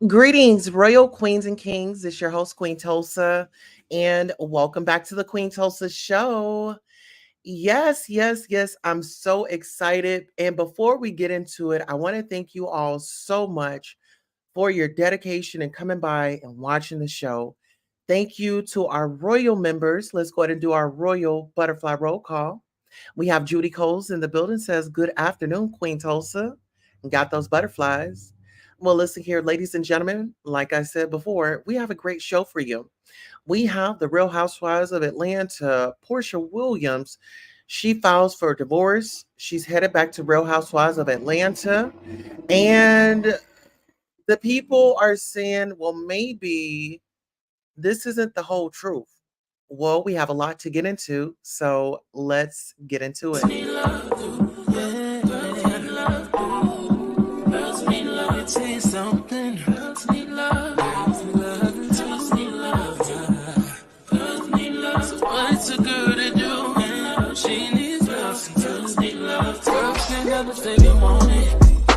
Greetings, royal queens and kings. It's your host, Queen Tulsa, and welcome back to the Queen Tulsa Show. Yes. I'm so excited. And before we get into it, I want to thank you all so much for your dedication and coming by and watching the show. Thank you to our royal members. Let's go ahead and do our royal butterfly roll call. We have Judy Coles in the building, says, Good afternoon, Queen Tulsa. And got those butterflies. Well, listen here, ladies and gentlemen. Like I said before, we have a great show for you. We have the Real Housewives of Atlanta, Porsha Williams. She files for divorce. She's headed back to Real Housewives of Atlanta. And the people are saying, well, maybe this isn't the whole truth. Well, we have a lot to get into, so let's get into it.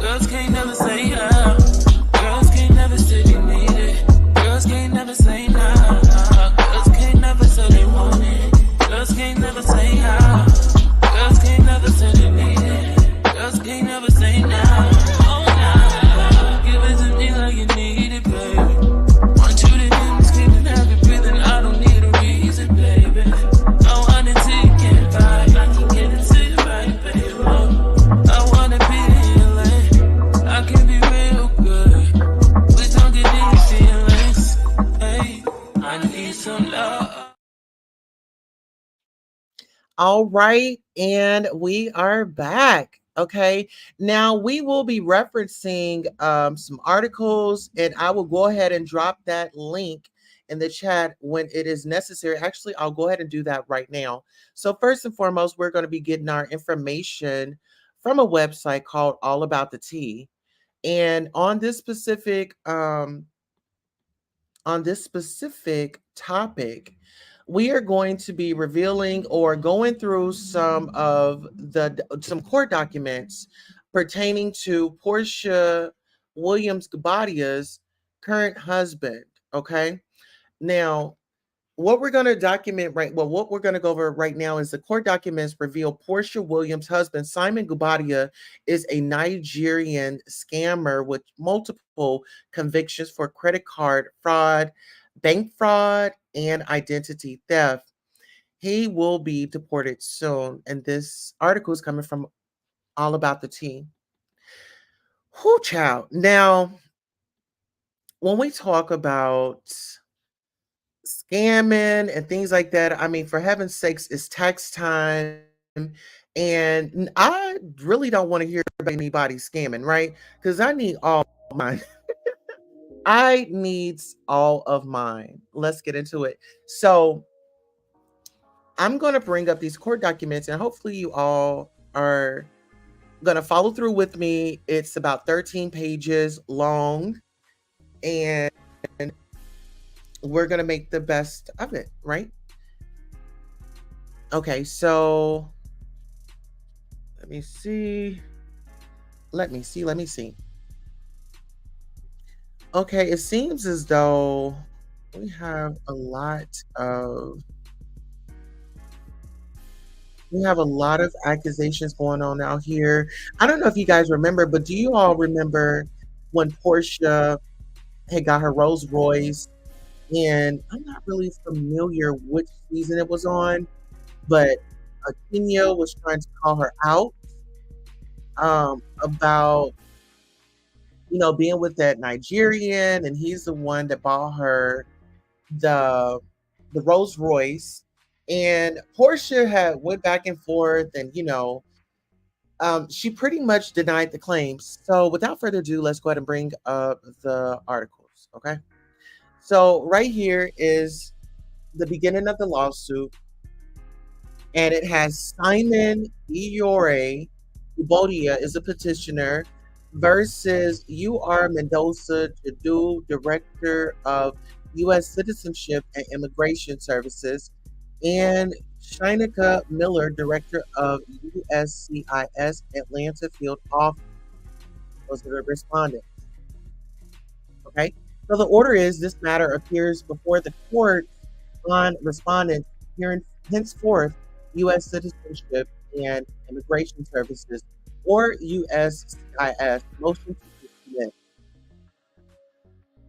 Girls can't never say how. Girls can't never say they need it. Girls can't never say nah. Girls can't never say they want it. Girls can't never say how. Girls can't never say they need it. Girls can't never say nah. Oh nah. Give it to me like you need it, baby. Want you to hear me screaming, have you breathing. I don't need a reason, baby. I want it till you can't fight. I can get it to you right, baby. I wanna be I can be real good. We don't get these feelings. Hey, I need some love. All right, and we are back. Okay, now we will be referencing some articles, and I will go ahead and drop that link in the chat when it is necessary. Actually, I'll go ahead and do that right now. So, first and foremost, we're going to be getting our information from a website called All About the Tea. And on this specific topic, we are going to be revealing or going through some court documents pertaining to Portia Williams Guobadia's current husband. Okay. Now, what we're going to what we're going to go over right now is the court documents reveal Portia Williams' husband, Simon Guobadia, is a Nigerian scammer with multiple convictions for credit card fraud, bank fraud, and identity theft. He will be deported soon. And this article is coming from All About the Tea. Whoo, child. Now, when we talk about scamming and things like that. I mean, for heaven's sakes, it's tax time. And I really don't want to hear about anybody scamming, right? Because I need all mine. I needs all of mine. Let's get into it. So I'm going to bring up these court documents, and hopefully you all are going to follow through with me. It's about 13 pages long, and we're going to make the best of it, right? Okay, so let me see. Let me see. Okay, it seems as though we have a lot of accusations going on out here. I don't know if you guys remember, but do you all remember when Portia had got her Rolls Royce? And I'm not really familiar which season it was on, but Kenya was trying to call her out about being with that Nigerian, and he's the one that bought her the Rolls Royce. And Portia had went back and forth, and she pretty much denied the claims. So without further ado, let's go ahead and bring up the articles. Okay. So right here is the beginning of the lawsuit, and it has Simon Iore Guobadia is a petitioner versus UR Mendoza Jadu, Director of U.S. Citizenship and Immigration Services, and Shinika Miller, Director of USCIS Atlanta Field Office. Those are the respondents. Okay. So the order is this matter appears before the court on respondents here henceforth U.S. Citizenship and Immigration Services or USCIS motion to dismiss.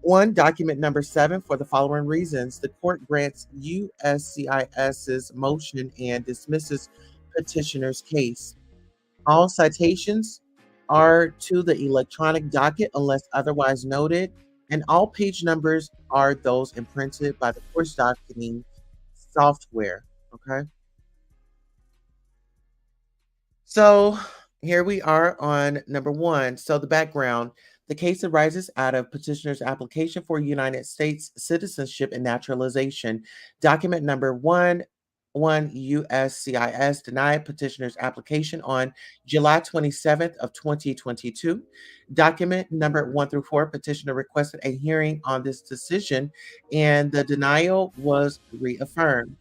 One, document number 7 for the following reasons. The court grants USCIS's motion and dismisses petitioner's case. All citations are to the electronic docket unless otherwise noted, and all page numbers are those imprinted by the course docketing software. Okay. So here we are on number 1. So the background. The case arises out of petitioner's application for United States citizenship and naturalization. Document number 1 USCIS denied petitioner's application on July 27th of 2022. Document number 1 through 4, petitioner requested a hearing on this decision and the denial was reaffirmed.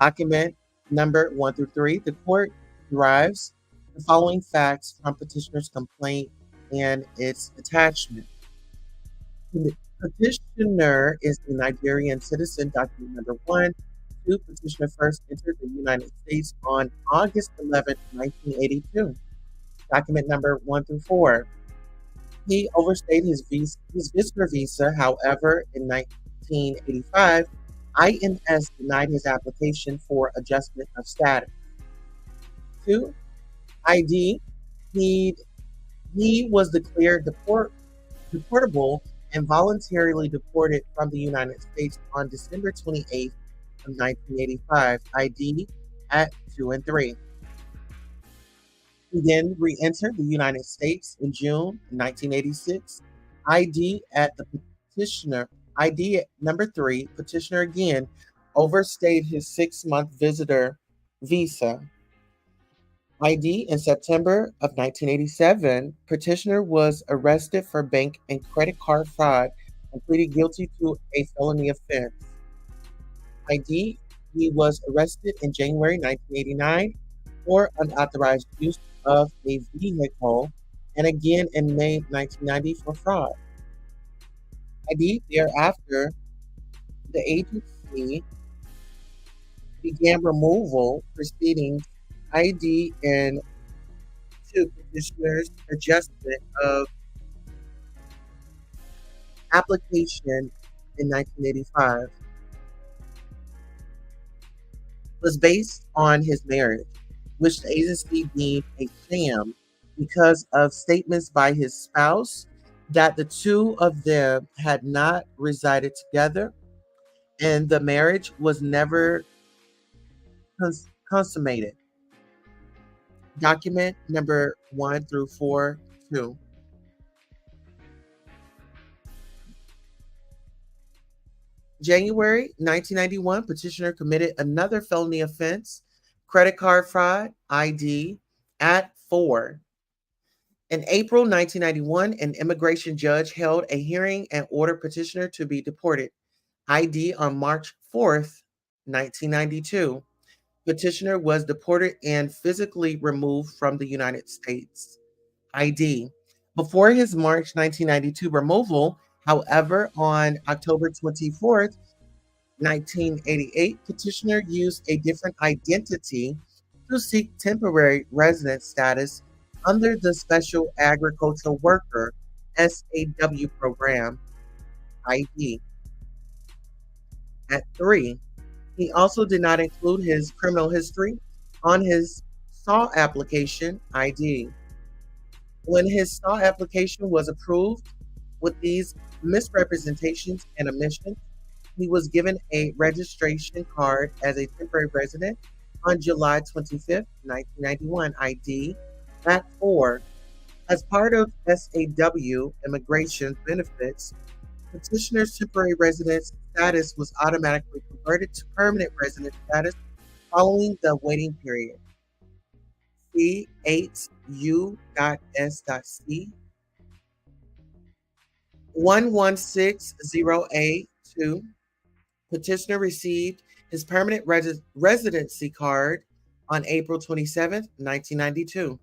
Document number 1 through 3, the court derives the following facts from petitioner's complaint and its attachment. The petitioner is a Nigerian citizen, document number 1. 2, petitioner first entered the United States on August 11th, 1982. Document number 1 through 4. He overstayed his visitor visa. However, in 1985, INS denied his application for adjustment of status. 2, ID. He was declared deportable and voluntarily deported from the United States on December 28th of 1985. ID at 2 and 3. He then re-entered the United States in June 1986. ID at the petitioner. ID at number 3. Petitioner again overstayed his 6-month visitor visa. ID in September of 1987, petitioner was arrested for bank and credit card fraud and pleaded guilty to a felony offense. ID, he was arrested in January 1989 for unauthorized use of a vehicle and again in May 1990 for fraud. ID, thereafter, the agency began removal proceedings. ID and to petitioner's adjustment of application in 1985 was based on his marriage, which the agency deemed a sham because of statements by his spouse that the two of them had not resided together and the marriage was never consummated. Document number 1 through 4, 2. January 1991, petitioner committed another felony offense, credit card fraud, ID, at 4. In April 1991, an immigration judge held a hearing and ordered petitioner to be deported, ID on March 4th, 1992. Petitioner was deported and physically removed from the United States. ID. Before his March 1992 removal, however, on October 24th, 1988, petitioner used a different identity to seek temporary resident status under the Special Agricultural Worker SAW program, ID. At 3, he also did not include his criminal history on his SAW application, ID. When his SAW application was approved with these misrepresentations and omissions, he was given a registration card as a temporary resident on July 25th, 1991, ID at 4. As part of SAW immigration benefits, petitioner's temporary residence status was automatically converted to permanent resident status following the waiting period. C8U.S.C 1160A2. Petitioner received his permanent residency card on April 27th, 1992.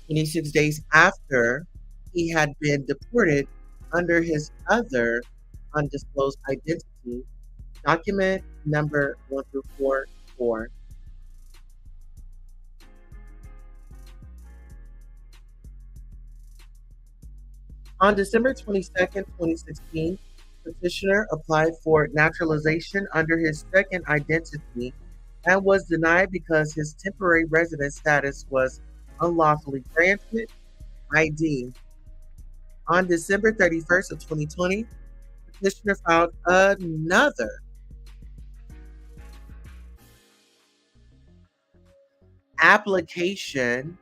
26 days after he had been deported, under his other undisclosed identity. Document number 1 through 4. On December 22nd, 2016, petitioner applied for naturalization under his second identity and was denied because his temporary residence status was unlawfully granted. ID. On December 31st of 2020, petitioner filed another application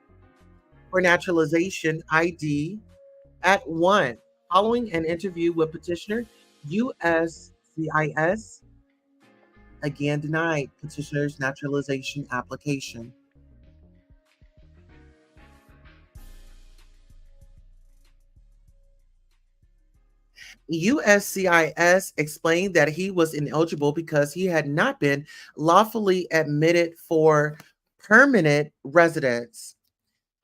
for naturalization ID at 1. Following an interview with petitioner, USCIS again denied petitioner's naturalization application. USCIS explained that he was ineligible because he had not been lawfully admitted for permanent residence.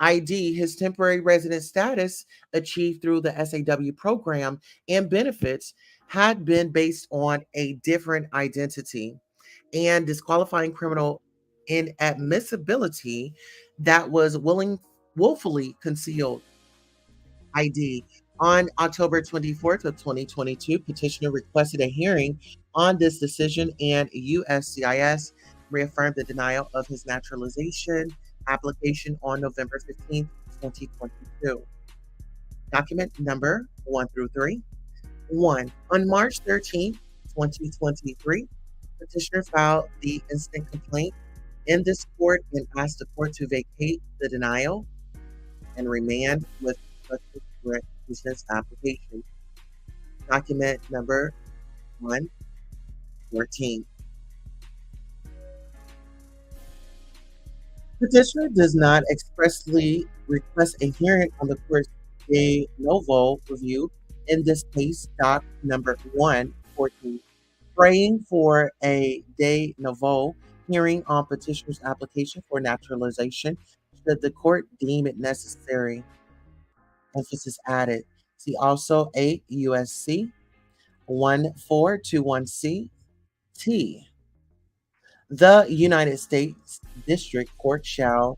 ID, his temporary resident status achieved through the SAW program and benefits had been based on a different identity and disqualifying criminal inadmissibility that was willfully concealed. ID. On October 24th of 2022, petitioner requested a hearing on this decision and USCIS reaffirmed the denial of his naturalization application on November 15th, 2022. Document number 1 through 3. 1. On March 13th, 2023, petitioner filed the instant complaint in this court and asked the court to vacate the denial and remand with petitioner's application. Document number 114. Petitioner does not expressly request a hearing on the court's de novo review in this case, doc number 114. Praying for a de novo hearing on petitioner's application for naturalization should the court deem it necessary. Emphasis added. See also 8 USC 1421C T. The United States District Court shall,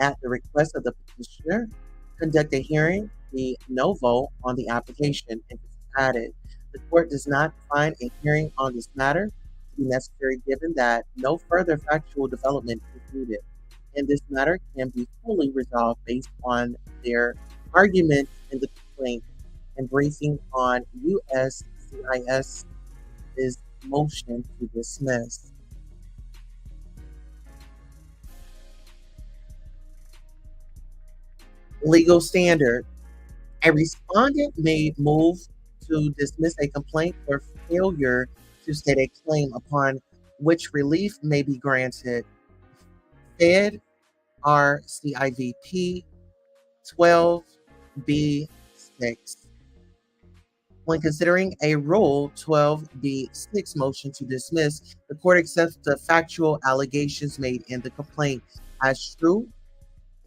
at the request of the petitioner, conduct a hearing de novo on the application. Emphasis added. The court does not find a hearing on this matter to be necessary given that no further factual development is needed, and this matter can be fully resolved based on their arguments in the complaint and briefing on USCIS's motion to dismiss. Legal standard. A respondent may move to dismiss a complaint for failure to state a claim upon which relief may be granted. Fed RCIVP 12B6. When considering a Rule 12B6 motion to dismiss, the court accepts the factual allegations made in the complaint as true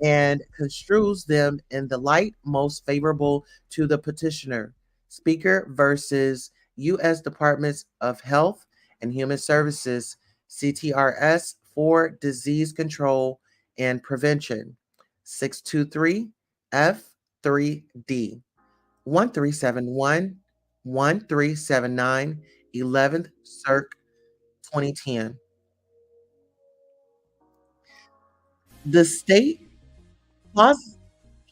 and construes them in the light most favorable to the petitioner. Speaker versus U.S. Departments of Health and Human Services, CTRS for Disease Control and Prevention, 623 F3D, 1371, 1379, 11th Circ, 2010. The state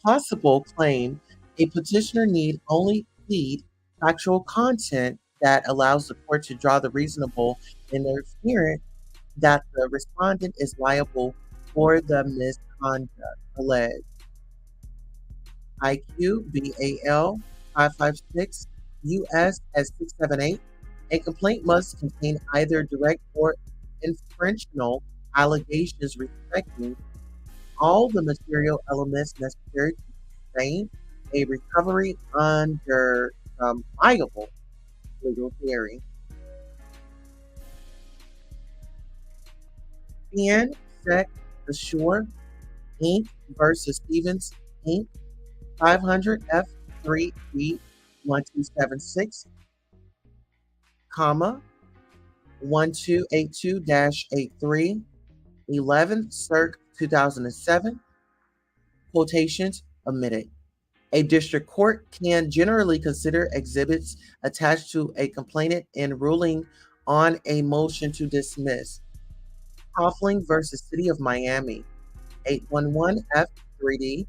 possible claim, a petitioner need only plead factual content that allows the court to draw the reasonable inference that the respondent is liable for the misconduct alleged. IQ BAL 556 US as 678. A complaint must contain either direct or inferential allegations respecting all the material elements necessary to sustain a recovery under some viable legal theory. Ian Sec Assure Inc. versus Stevens Inc. 500 F3B 1276, comma 1282-83, 11th Circ 2007, quotations omitted. A district court can generally consider exhibits attached to a complainant in ruling on a motion to dismiss. Coughlin versus City of Miami, 811 F3D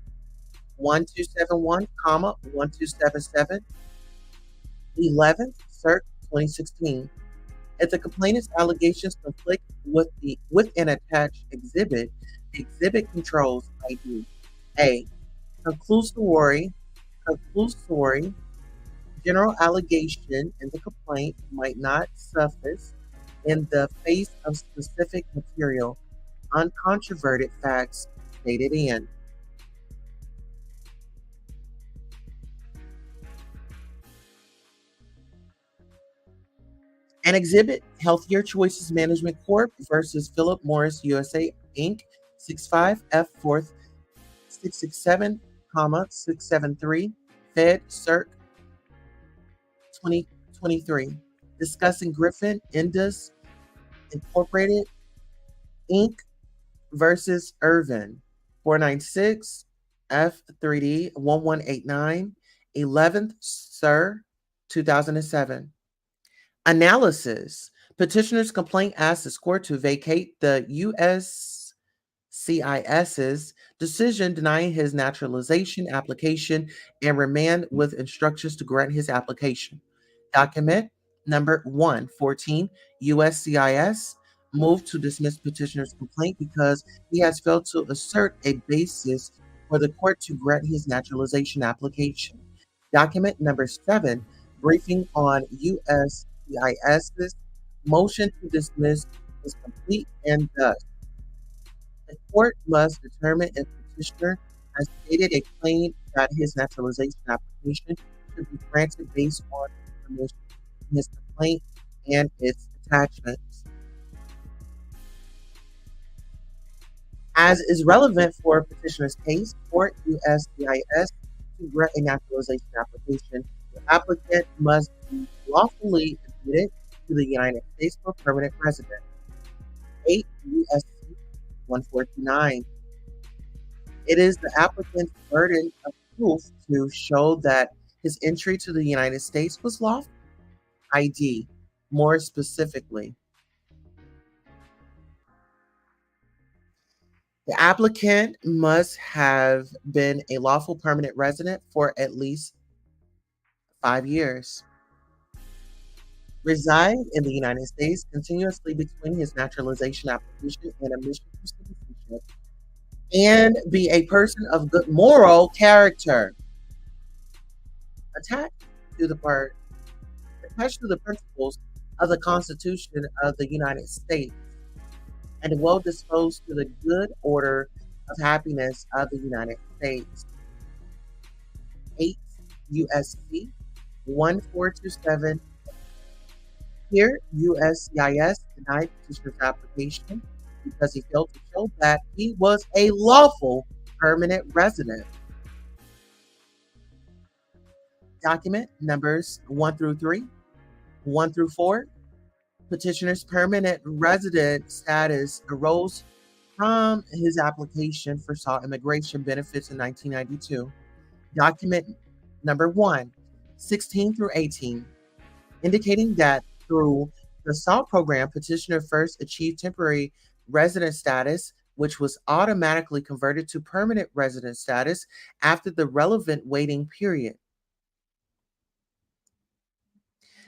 1271, 1277, 11th Circ 2016. If the complainant's allegations conflict with an attached exhibit, the exhibit controls ID. A. Conclusory, conclusory general allegation in the complaint might not suffice in the face of specific material, uncontroverted facts stated in. An exhibit, Healthier Choices Management Corp. Versus Philip Morris USA Inc., 65F4th 667, 673, Fed Circ 2023. Discussing Griffin Indus Incorporated Inc. versus Irvin, 496 F3D 1189, 11th Sir 2007. Analysis. Petitioner's complaint asks the court to vacate the USCIS's decision denying his naturalization application and remand with instructions to grant his application. Document number 114, USCIS moved to dismiss petitioner's complaint because he has failed to assert a basis for the court to grant his naturalization application. Document number 7, briefing on USCIS's motion to dismiss is complete, and thus the court must determine if petitioner has stated a claim that his naturalization application should be granted based on information in his complaint and its attachments. As is relevant for petitioner's case, for USCIS to grant a naturalization application, the applicant must be lawfully admitted to the United States for permanent residence. 8 U.S.C. 149. It is the applicant's burden of proof to show that his entry to the United States was lawful. ID. More specifically, the applicant must have been a lawful permanent resident for at least 5 years, reside in the United States continuously between his naturalization application and admission to citizenship, and be a person of good moral character. Attached to the principles of the Constitution of the United States, and well disposed to the good order of happiness of the United States. 8 USC 1427. Here, USCIS denied petitioner's application because he failed to show that he was a lawful permanent resident. Document numbers 1 through 3, 1 through 4. Petitioner's permanent resident status arose from his application for SALT immigration benefits in 1992. Document number 1, 16 through 18, indicating that through the SALT program, petitioner first achieved temporary resident status, which was automatically converted to permanent resident status after the relevant waiting period.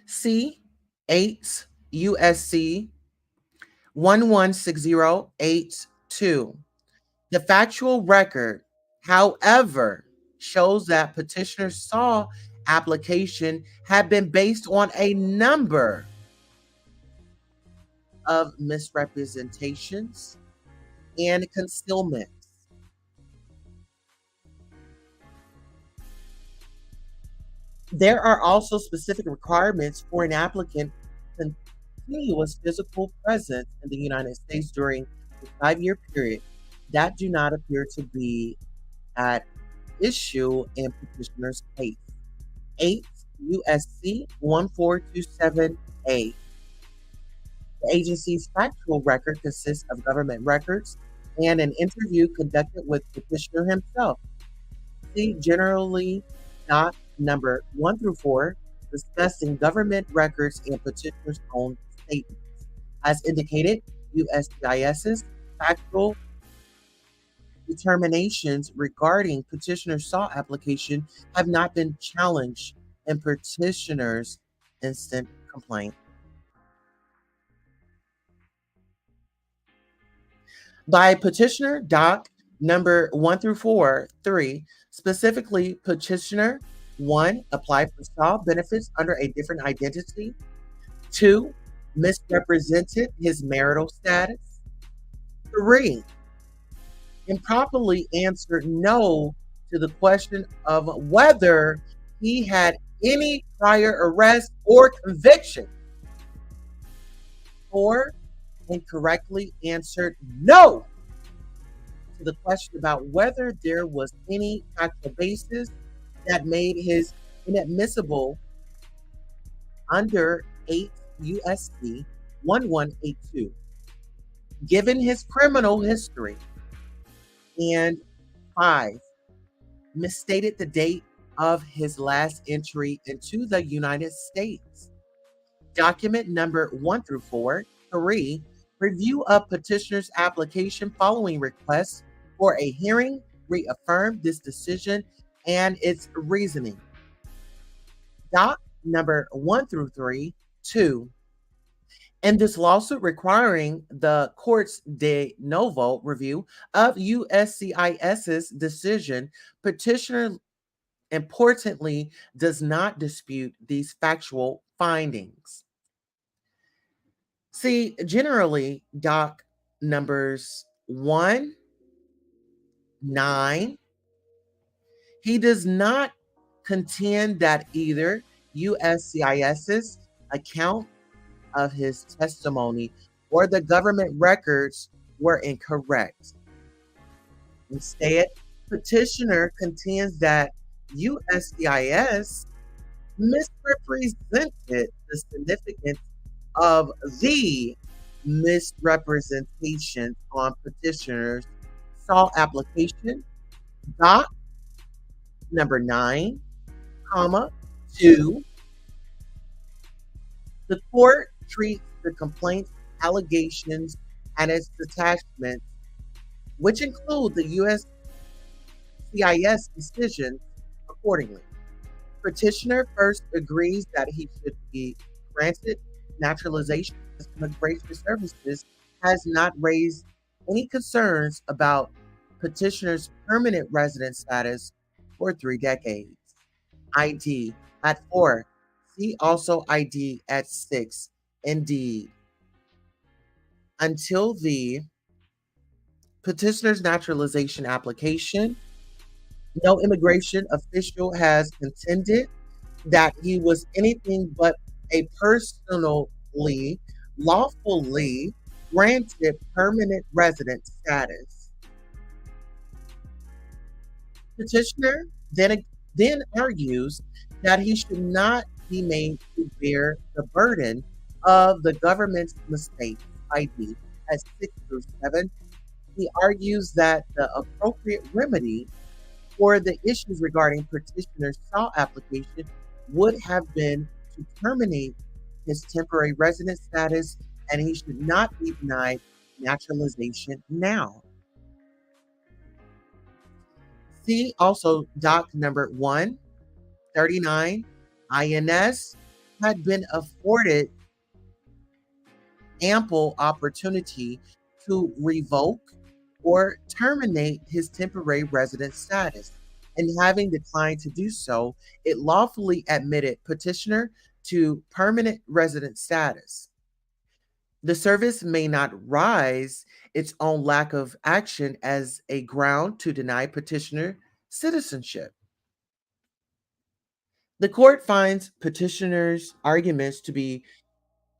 C. 8 USC 116082. The factual record, however, shows that petitioner's SALT application had been based on a number of misrepresentations and concealments. There are also specific requirements for an applicant continuous physical presence in the United States during the 5-year period that do not appear to be at issue in petitioner's case. 8 USC 1427A. The agency's factual record consists of government records and an interview conducted with petitioner himself. See generally doc number 1 through 4, discussing government records and petitioner's own statements. As indicated, USCIS's factual determinations regarding petitioner's SAW application have not been challenged in petitioner's instant complaint. By petitioner doc number 1 through 4, 3, specifically petitioner 1 applied for SAW benefits under a different identity, 2 misrepresented his marital status, 3 improperly answered no to the question of whether he had any prior arrest or conviction, 4 incorrectly answered no to the question about whether there was any factual basis that made his inadmissible under 8 USC 1182. Given his criminal history, and 5 misstated the date of his last entry into the United States. Document number 1 through 4, 3, review of petitioner's application following request for a hearing reaffirmed this decision and its reasoning. Doc number 1 through 3, 2. In this lawsuit requiring the court's de novo review of USCIS's decision, petitioner importantly does not dispute these factual findings. See, generally, doc numbers 1, 9, he does not contend that either USCIS's account of his testimony or the government records were incorrect. Instead, petitioner contends that USCIS misrepresented the significance of the misrepresentation on petitioner's SAW application, doc number 9, 2. The court treats the complaint's allegations and its attachments, which include the USCIS decision, accordingly. Petitioner first agrees that he should be granted naturalization as immigration services has not raised any concerns about petitioner's permanent resident status for 3 decades. ID at 4. See also ID at 6. Indeed, until the petitioner's naturalization application, no immigration official has contended that he was anything but a personally, lawfully granted permanent resident status. Petitioner then argues that he should not be made to bear the burden of the government's mistakes, ID at 6 through 7. He argues that the appropriate remedy for the issues regarding petitioner's SAW application would have been to terminate his temporary resident status, and he should not be denied naturalization now. See also doc number 1, 39. INS had been afforded ample opportunity to revoke or terminate his temporary resident status, and having declined to do so, it lawfully admitted petitioner to permanent resident status. The service may not rise its own lack of action as a ground to deny petitioner citizenship. The court finds petitioner's arguments to be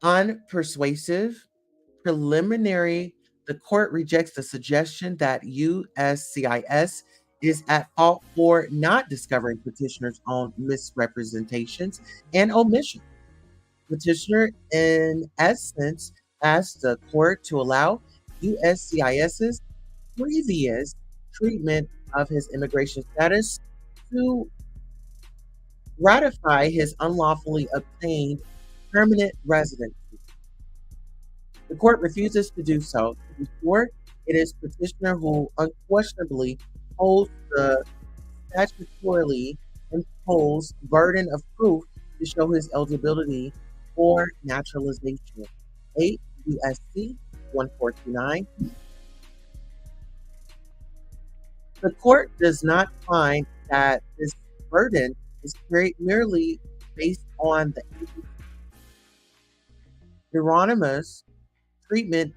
unpersuasive. Preliminary, the court rejects the suggestion that USCIS is at fault for not discovering petitioner's own misrepresentations and omissions. Petitioner, in essence, asked the court to allow USCIS's previous treatment of his immigration status to ratify his unlawfully obtained permanent residency. The court refuses to do so. To be sure, it is petitioner who unquestionably holds the statutorily imposed burden of proof to show his eligibility for naturalization. 8 USC 1429. The court does not find that this burden is carried merely based on the erroneous treatment,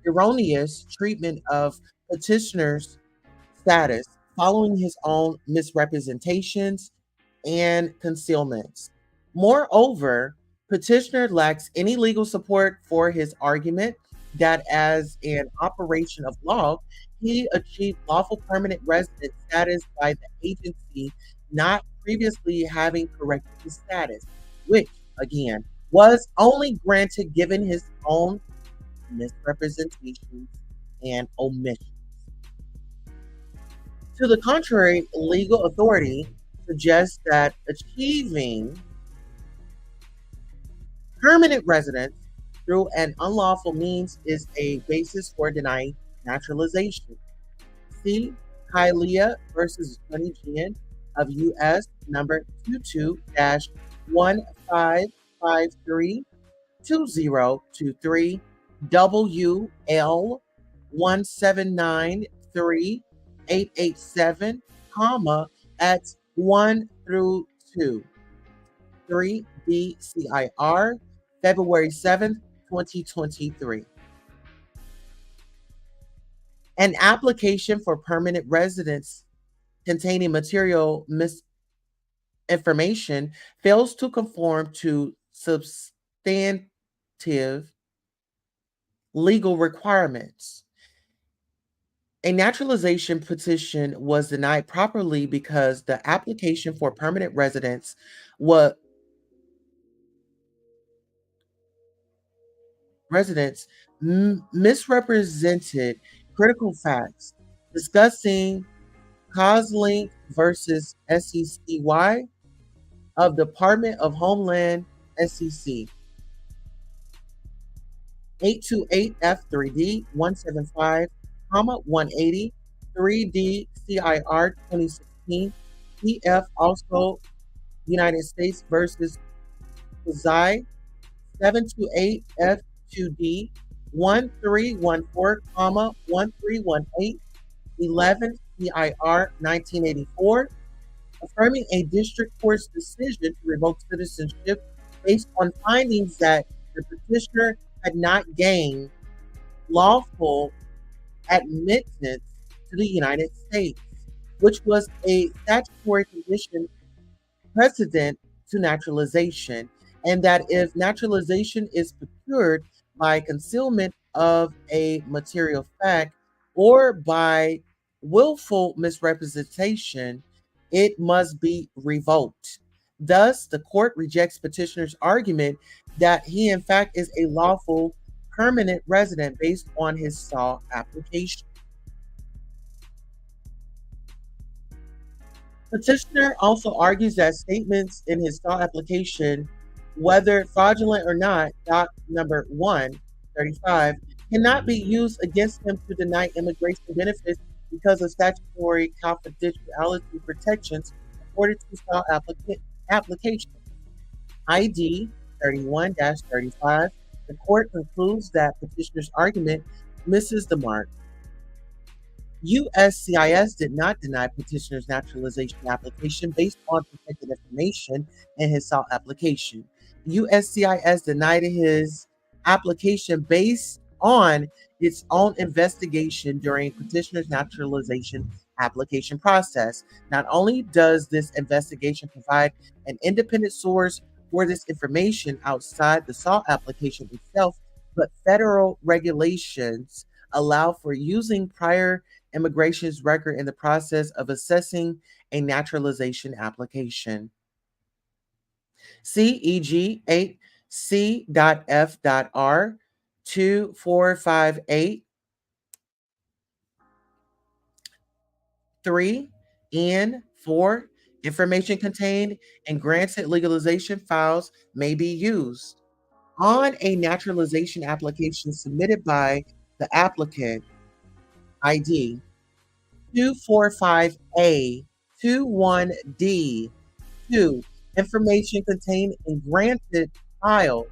erroneous treatment of petitioner's status following his own misrepresentations and concealments. Moreover, petitioner lacks any legal support for his argument that as an operation of law, he achieved lawful permanent resident status by the agency not previously having corrected his status, which, again, was only granted given his own misrepresentations and omissions. To the contrary, legal authority suggests that achieving permanent residence through an unlawful means is a basis for denying naturalization. See Kylia versus Attorney General of U.S. number 22-1553 2023 WL 1793887, at 1 through 2. 3 DCIR, February 7th, 2023. An application for permanent residence containing material misinformation fails to conform to substantive legal requirements. A naturalization petition was denied properly because the application for permanent residence misrepresented critical facts discussing Coslink versus SECY of Department of Homeland SEC 828F3D 175, 180, 3D CIR 2016, PF also United States versus Kazai 728F2D 1314, 1318, 11 CIR 1984, affirming a district court's decision to revoke citizenship based on findings that the petitioner had not gained lawful admittance to the United States, which was a statutory condition precedent to naturalization, and that if naturalization is procured by concealment of a material fact or by willful misrepresentation, it must be revoked. Thus, the court rejects petitioner's argument that he, in fact, is a lawful permanent resident based on his SAW application. Petitioner also argues that statements in his SAW application, whether fraudulent or not, doc number 135, cannot be used against him to deny immigration benefits because of statutory confidentiality protections afforded to SAW application. ID 31-35, the court concludes that petitioner's argument misses the mark. USCIS did not deny petitioner's naturalization application based on protected information in his SAW application. USCIS denied his application based on its own investigation during petitioner's naturalization application process. Not only does this investigation provide an independent source for this information outside the SAW application itself, but federal regulations allow for using prior immigration's record in the process of assessing a naturalization application. CEG 8C.F.R 2458 3 and 4. Information contained in granted legalization files may be used on a naturalization application submitted by the applicant ID 245A 21D. 2. Information contained in granted file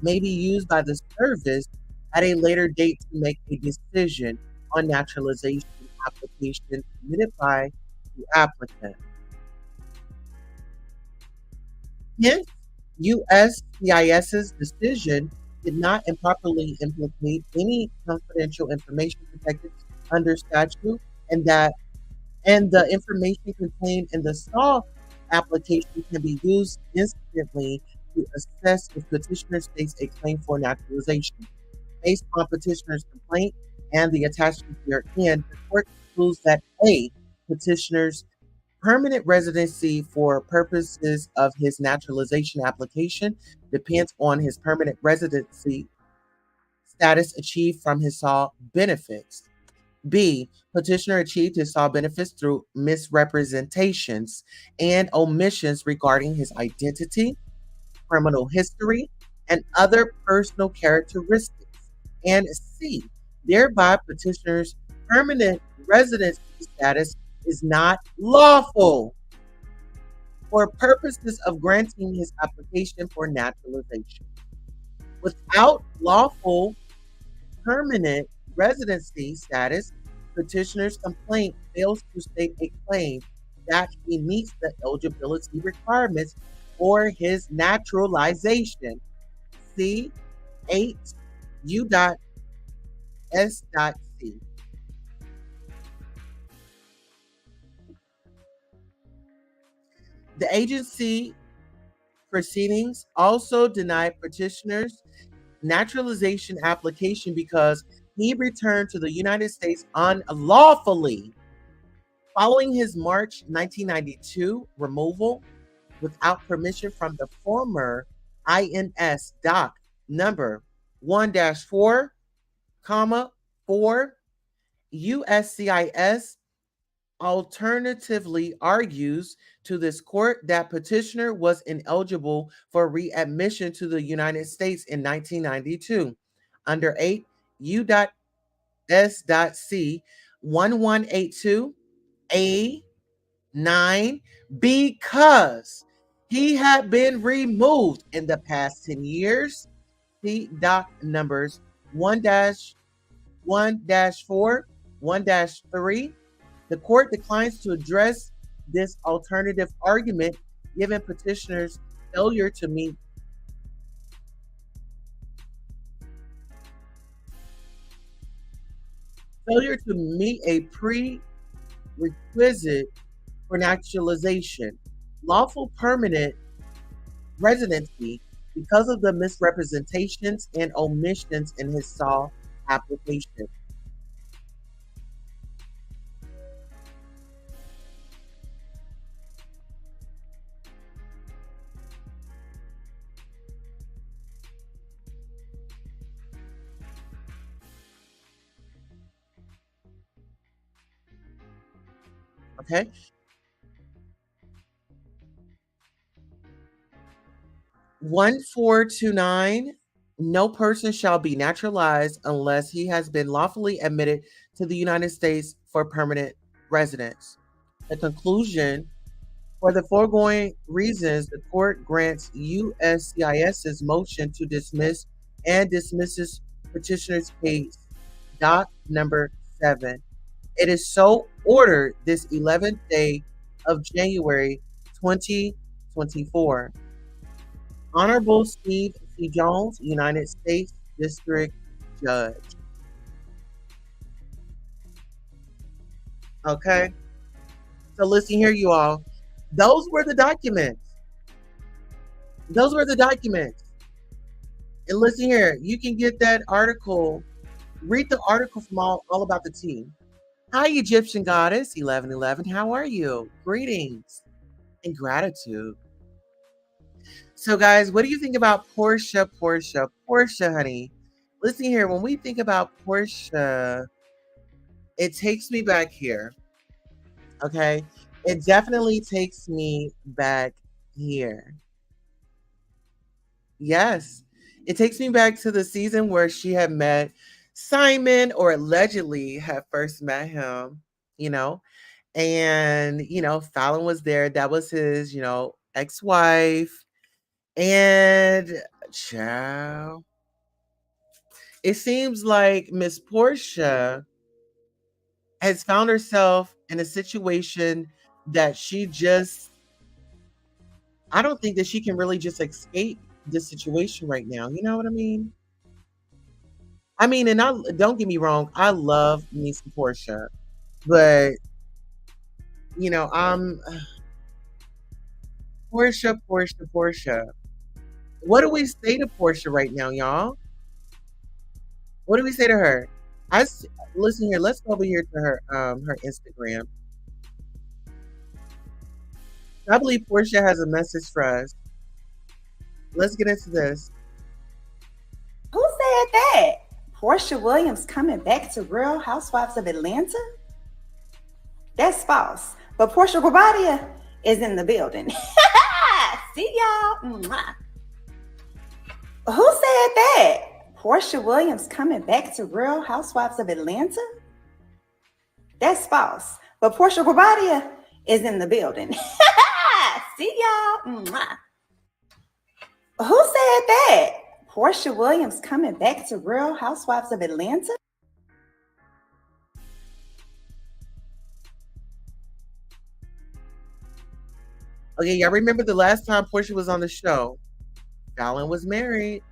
may be used by the service at a later date to make a decision on naturalization application submitted by the applicant. Hence, USCIS's decision did not improperly implicate any confidential information protected under statute, and the information contained in the SAW application can be used instantly to assess if petitioner states a claim for naturalization. Based on petitioner's complaint and the attachments herein, the court concludes that A, petitioner's permanent residency for purposes of his naturalization application depends on his permanent residency status achieved from his SAW benefits. B, petitioner achieved his SAW benefits through misrepresentations and omissions regarding his identity, criminal history, and other personal characteristics. And C, thereby petitioner's permanent residency status is not lawful for purposes of granting his application for naturalization. Without lawful permanent residency status, petitioner's complaint fails to state a claim that he meets the eligibility requirements for his naturalization. C 8 U.S.C. The agency proceedings also denied petitioner's naturalization application because he returned to the United States unlawfully following his March 1992 removal without permission from the former INS doc number 1-4, 4. USCIS alternatively argues to this court that petitioner was ineligible for readmission to the United States in 1992 under 8 U.S.C 1182 A9 because he had been removed in the past 10 years. See doc numbers 1-4, 1-3. The court declines to address this alternative argument given petitioner's failure to meet a prerequisite for naturalization, lawful permanent residency, because of the misrepresentations and omissions in his SAW application. Okay. One 429, no person shall be naturalized unless he has been lawfully admitted to the United States for permanent residence. The conclusion: for the foregoing reasons, the court grants USCIS's motion to dismiss and dismisses petitioner's case, doc number 7. It is so ordered this 11th day of January 2024. Honorable Steve C. Jones, United States District Judge. Okay. So listen here, you all. Those were the documents. Those were the documents. And listen here, you can get that article, read the article from All About the Tea. Hi, Egyptian goddess 1111. How are you? Greetings and gratitude. So, guys, what do you think about Porsha? Porsha, honey. Listen here. When we think about Porsha, it takes me back here. Okay. It definitely takes me back here. Yes. It takes me back to the season where she had met Simon, or allegedly had first met him, you know, and, Fallon was there. That was his, ex wife. And, child, it seems like Miss Portia has found herself in a situation that I don't think that she can really just escape this situation right now. You know what I mean? And I don't get me wrong, I love me some Portia, but I'm Portia. What do we say to Portia right now, y'all? What do we say to her? Listen here. Let's go over here to her Instagram. I believe Portia has a message for us. Let's get into this. Who said that? Porsha Williams coming back to Real Housewives of Atlanta? That's false. But Porsha Guobadia is in the building. See y'all. Mwah. Who said that? Porsha Williams coming back to Real Housewives of Atlanta? That's false. But Porsha Guobadia is in the building. See y'all. Mwah. Who said that? Porsha Williams coming back to Real Housewives of Atlanta? Okay, y'all remember the last time Portia was on the show? Fallon was married.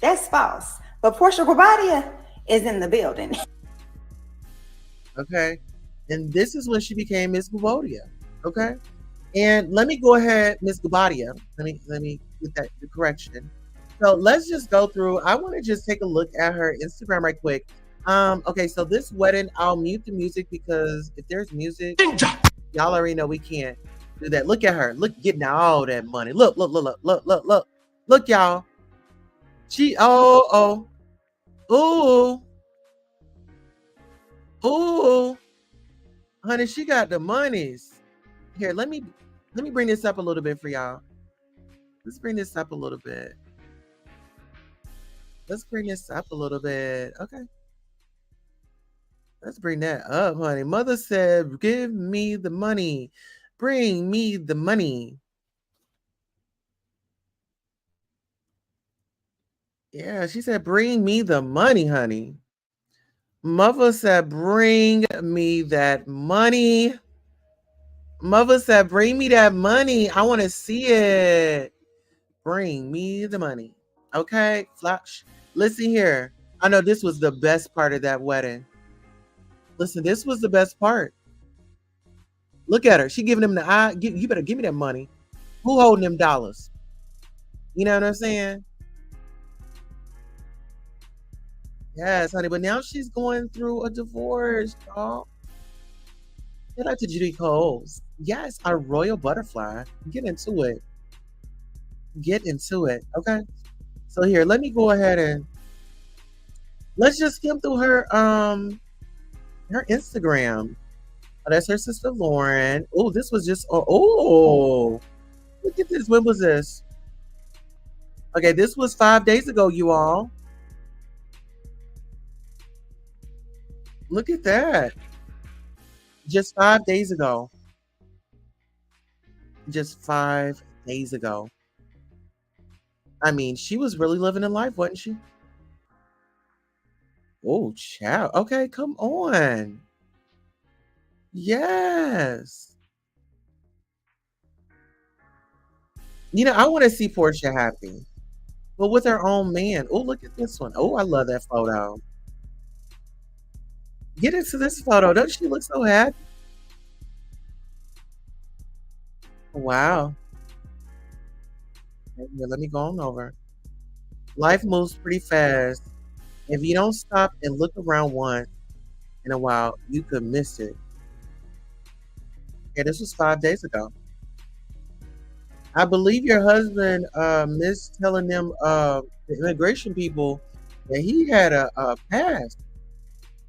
That's false. But Porsha Guobadia is in the building. Okay. And this is when she became Miss Guobadia. Okay. And let me go ahead, Miss Guobadia. Let me get that the correction. So let's just go through. I want to just take a look at her Instagram right quick. Okay, so this wedding, I'll mute the music because if there's music, y'all already know we can't do that. Look at her. Look, getting all that money. Look, y'all. She ooh, honey, she got the monies. Here, let me bring this up a little bit for y'all. Let's bring this up a little bit. Okay. Let's bring that up, honey. Mother said, give me the money. Bring me the money. Yeah, she said, bring me the money, honey. Mother said, bring me that money. Mother said, bring me that money. I want to see it. Bring me the money. Okay, Flash. Listen here. I know this was the best part of that wedding. Listen, this was the best part. Look at her. She giving him the eye. You better give me that money. Who holding them dollars? You know what I'm saying? Yes, honey. But now she's going through a divorce, y'all. Shout out to Judy Coles. Yes, our royal butterfly. Get into it. Okay. So here, let me go ahead and let's just skim through her Instagram. Oh, that's her sister Lauren. Oh, this was just look at this. When was this? Okay, this was 5 days ago, you all. Look at that. Just 5 days ago. Just 5 days ago. She was really living a life, wasn't she? Oh, child. Okay, come on. Yes. I want to see Porsha happy, but with her own man. Oh, look at this one. Oh, I love that photo. Get into this photo. Doesn't she look so happy? Wow. Here, let me go on over. Life moves pretty fast. If you don't stop and look around once in a while, you could miss it. Yeah, this was 5 days ago. I believe your husband missed telling them the immigration people that he had a pass.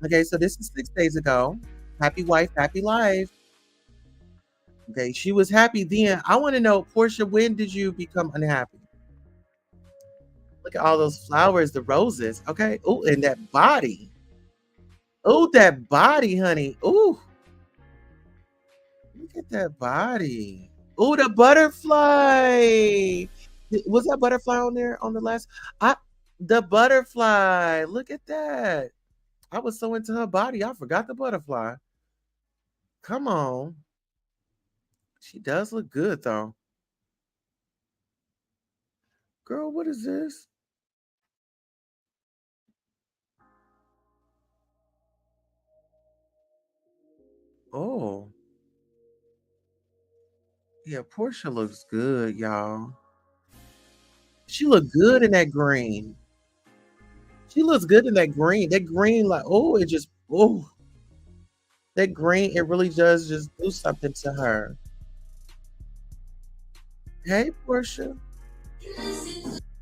Okay, so this is 6 days ago. Happy wife, happy life. Okay, she was happy then. I want to know, Porsha, when did you become unhappy? Look at all those flowers, the roses. Okay. Oh, and that body. Oh, that body, honey. Oh, look at that body. Oh, the butterfly. Was that butterfly on there on the last? I the butterfly. Look at that. I was so into her body, I forgot the butterfly. Come on. She does look good though. Girl, what is this? Oh, yeah, Portia looks good, y'all. She looked good in that green. She looks good in that green. That green, like, oh, it just, oh, that green, it really does just do something to her. Hey, Portia.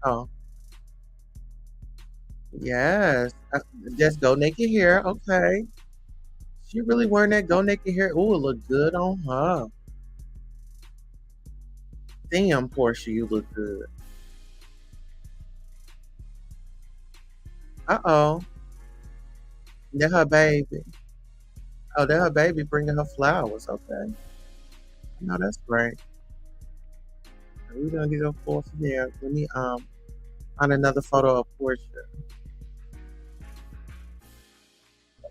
Oh, yes. Just go naked hair. Okay. She really wearing that go naked hair. Oh, it look good on her. Damn, Portia, you look good. Uh-oh. That her baby. Oh, that her baby bringing her flowers. Okay. No, that's great. We're gonna get a full from there. Let me on another photo of Portia.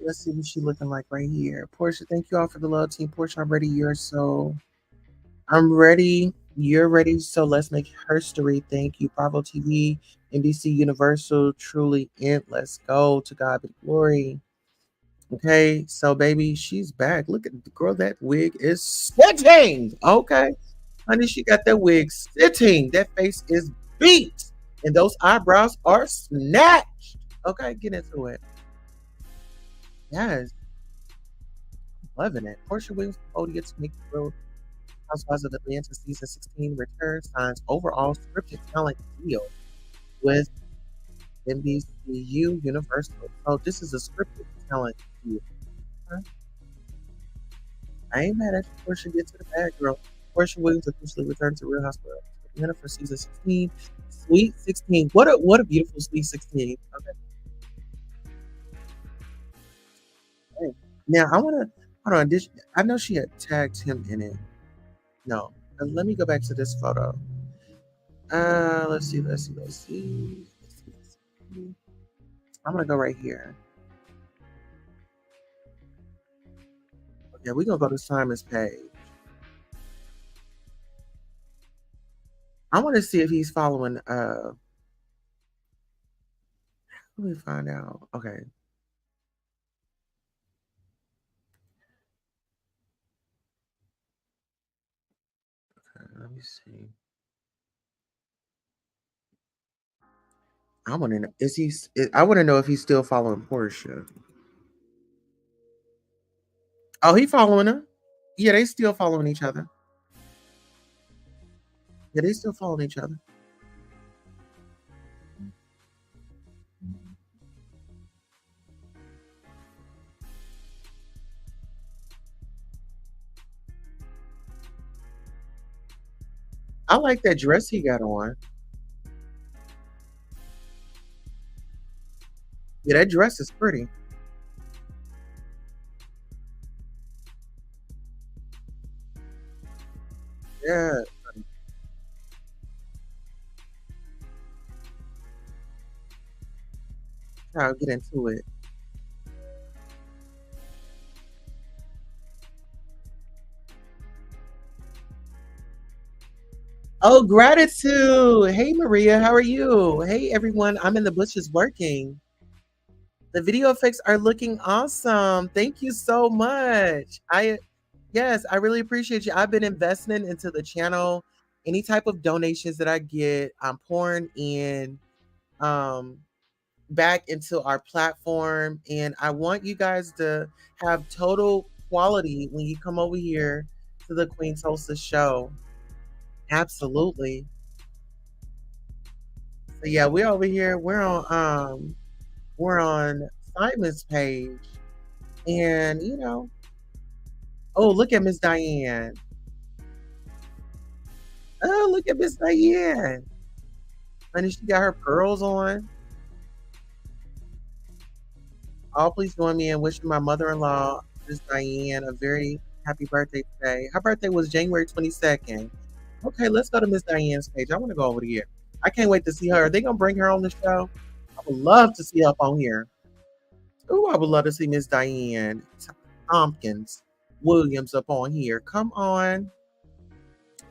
Let's see what she looking like right here. Portia, thank you all for the love, team. Portia, I'm ready. You're so I'm ready. You're ready. So let's make history. Thank you. Bravo TV, NBC Universal, truly it. Let's go. To God be the glory. Okay, so baby, she's back. Look at the girl. That wig is sitting. Okay, honey, she got that wig sitting. That face is beat, and those eyebrows are snatched. Okay, get into it. Yes, loving it. Portia Williams Guobadia to make the Real Housewives of Atlanta season 16 return signs overall scripted talent deal with NBCU Universal. So this is a scripted talent deal. Huh? I ain't mad at you. Portia get to the bag, girl. Portia Williams officially returned to Real Housewives of Atlanta for season 16. Sweet 16. What a beautiful Sweet 16. Okay. Hey. Now I wanna hold on. I know she had tagged him in it. No. Let me go back to this photo. Let's see. I'm gonna go right here. Yeah, we're gonna go to Simon's page. I want to see if he's following let me find out. Okay. Let me see. I want to know I want to know if he's still following Portia. Oh, he following her. Yeah, they still following each other. Yeah, they still following each other. I like that dress he got on. Yeah, that dress is pretty. Yeah. I'll get into it. Oh, gratitude. Hey, Maria, how are you? Hey, everyone. I'm in the bushes working. The video effects are looking awesome. Thank you so much. Yes, I really appreciate you. I've been investing into the channel. Any type of donations that I get, I'm pouring in. um back into our platform, and I want you guys to have total quality when you come over here to the Queen Tulsa show. Absolutely. So yeah, we're over here. We're on Simon's page, and oh, look at Miss Diane. Oh, look at Miss Diane. Honey, she got her pearls on. All please join me in wishing my mother-in-law, Miss Diane, a very happy birthday today. Her birthday was January 22nd. Okay, let's go to Miss Diane's page. I want to go over here. I can't wait to see her. Are they gonna bring her on the show? I would love to see her up on here. Oh, I would love to see Miss Diane Tompkins Williams up on here. Come on.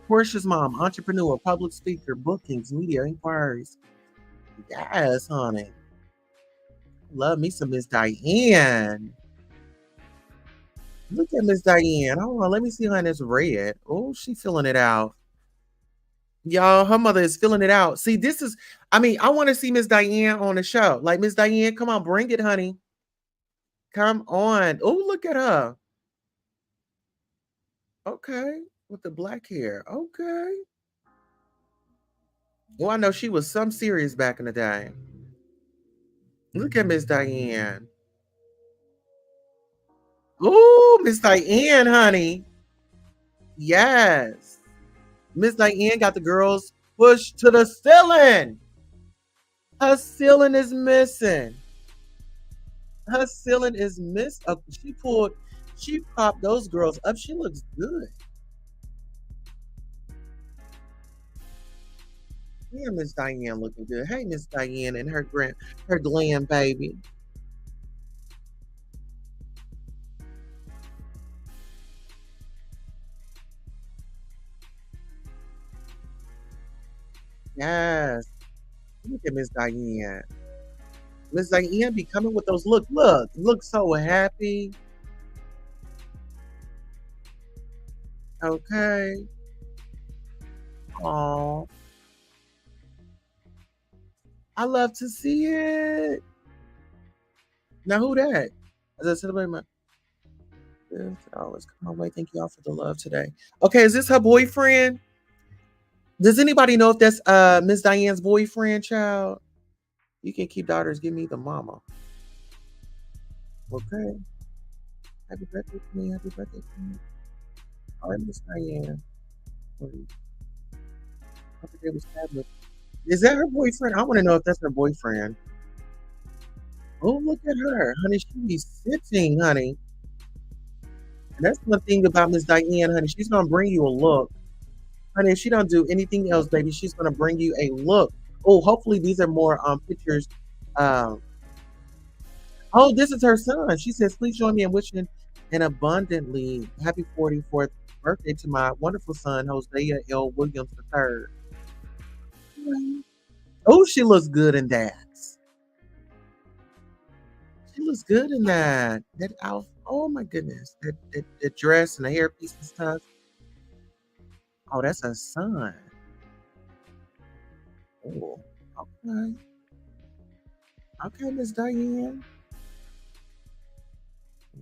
Porsha's mom, entrepreneur, public speaker, bookings, media inquiries. Yes, honey. Love me some Miss Diane. Look at Miss Diane. Hold on, let me see her in this red. Oh, she filling it out. Y'all, her mother is filling it out. See, I want to see Miss Diane on the show. Like, Miss Diane, come on, bring it, honey. Come on. Oh, look at her. Okay, with the black hair. Okay. Well, I know she was some serious back in the day. Look at Miss Diane. Oh, Miss Diane, honey. Yes. Miss Diane got the girls pushed to the ceiling. Her ceiling is missing. Her ceiling is missed. She popped those girls up. She looks good. Yeah, Miss Diane looking good. Hey, Miss Diane and her glam baby. Yes. Look at Miss Diane. Miss Diane be coming with those look so happy. Okay. Oh, I love to see it. Now who that? As I celebrate my $50. Come on, wait. Thank you all for the love today. Okay, is this her boyfriend? Does anybody know if that's Miss Diane's boyfriend, child? You can keep daughters, give me the mama. Okay. Happy birthday to me. Happy birthday to me. All right, Miss Diane. I think it was fabulous. Is that her boyfriend? I want to know if that's her boyfriend. Oh, look at her. Honey, she be sitting, honey. And that's one thing about Miss Diane, honey. She's going to bring you a look. Honey, if she don't do anything else, baby, she's going to bring you a look. Oh, hopefully these are more pictures. Um, oh, this is her son. She says, please join me in wishing an abundantly happy 44th birthday to my wonderful son, Hosea L. Williams III. Oh, she looks good in that. She looks good in that. That outfit. Oh my goodness. That dress and the hairpiece and stuff. Oh, that's her son. Oh, okay. Okay, Miss Diane.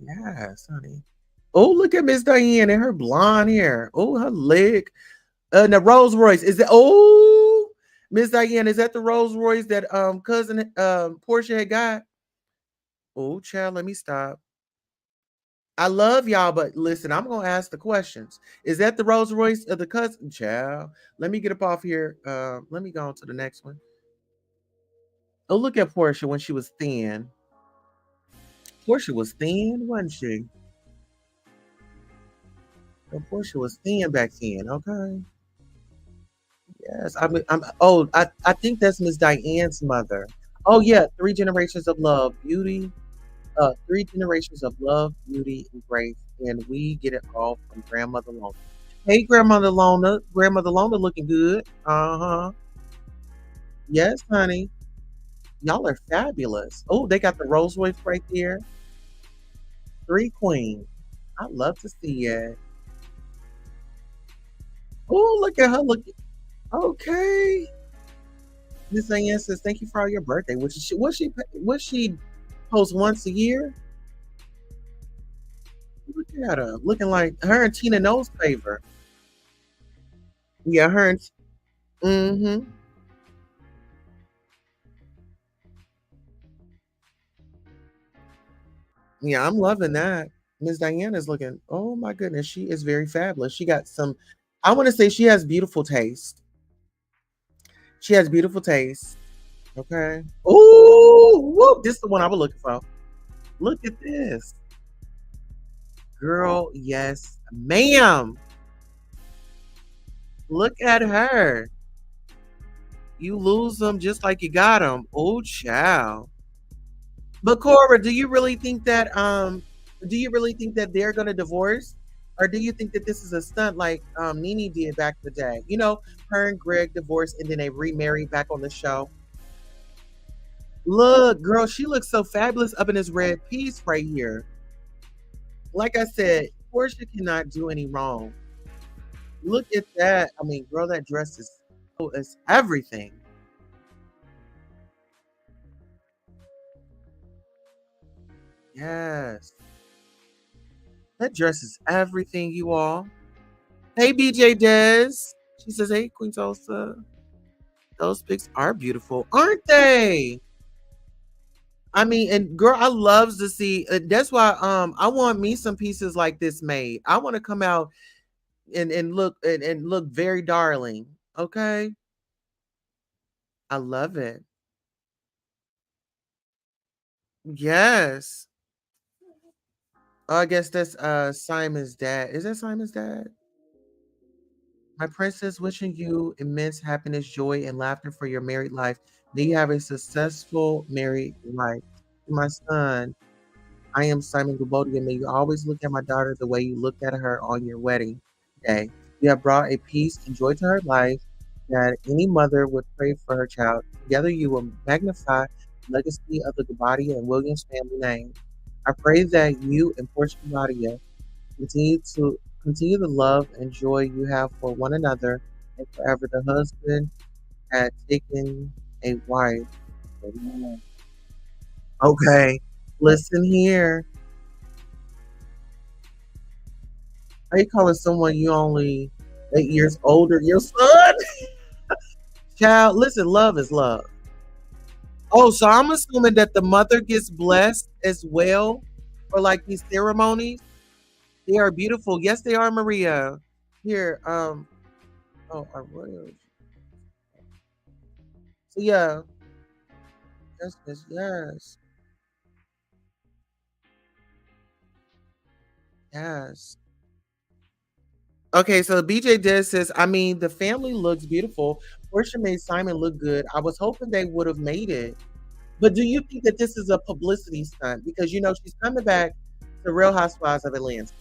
Yes, honey. Oh, look at Miss Diane and her blonde hair. Oh, her leg. The Rolls Royce. Is it Miss Diane, is that the Rolls Royce that cousin Porsha had got? Oh, child, let me stop. I love y'all, but listen, I'm gonna ask the questions. Is that the Rolls Royce of the cousin? Child, let me get up off here. Let me go on to the next one. Oh, look at Porsha when she was thin. Porsha was thin, wasn't she? Oh, Porsha was thin back then. Okay. Yes, I think that's Miss Diane's mother. Oh yeah, three generations of love, beauty, three generations of love, beauty, and grace, and we get it all from Grandmother Lona. Hey, Grandmother Lona, looking good. Uh huh. Yes, honey, y'all are fabulous. Oh, they got the Rolls Royce right there. Three queens. I love to see it. Oh, look at her looking. Okay. Miss Diane says, "Thank you for all your birthday." Which is she post once a year? Look at her, looking like her and Tina Knowles favor. Yeah, her and mm-hmm. Yeah, I'm loving that. Miss Diana's looking. Oh my goodness, she is very fabulous. She got some. I want to say she has beautiful taste. She has beautiful taste. Okay. Ooh, whoop! This is the one I was looking for. Look at this, girl. Yes, ma'am. Look at her. You lose them just like you got them. Oh, child. But Cora, do you really think that they're gonna divorce? Or do you think that this is a stunt like Nene did back in the day? You know, her and Greg divorced and then they remarried back on the show. Look, girl, she looks so fabulous up in this red piece right here. Like I said, Portia cannot do any wrong. Look at that. I mean, girl, that dress is everything. Yes. That dress is everything, you all. Hey, BJ Des. She says, "Hey, Queen Tulsa. Those pics are beautiful, aren't they?" I mean, and girl, I loves to see. That's why I want me some pieces like this made. I want to come out and look very darling. Okay, I love it. Yes. Oh, I guess that's Simon's dad. Is that Simon's dad? My princess, wishing you immense happiness, joy, and laughter for your married life. May you have a successful married life. My son, I am Simon Guobadia. May you always look at my daughter the way you looked at her on your wedding day. You have brought a peace and joy to her life that any mother would pray for her child. Together you will magnify the legacy of the Guobadia and Williams family name. I pray that you and Portia Guobadia continue the love and joy you have for one another and forever. The husband had taken a wife. Okay, listen here. How you calling someone you only 8 years older? Your son? Child, listen, love is love. Oh, so I'm assuming that the mother gets blessed as well for like these ceremonies. They are beautiful. Yes, they are, Maria. Here, oh, our royals. So yeah, yes, yes, yes, yes. Okay, so BJ Des says, I mean, the family looks beautiful. Portia made Simon look good. I was hoping they would have made it. But do you think that this is a publicity stunt? Because you know she's coming back to Real Housewives of Atlanta.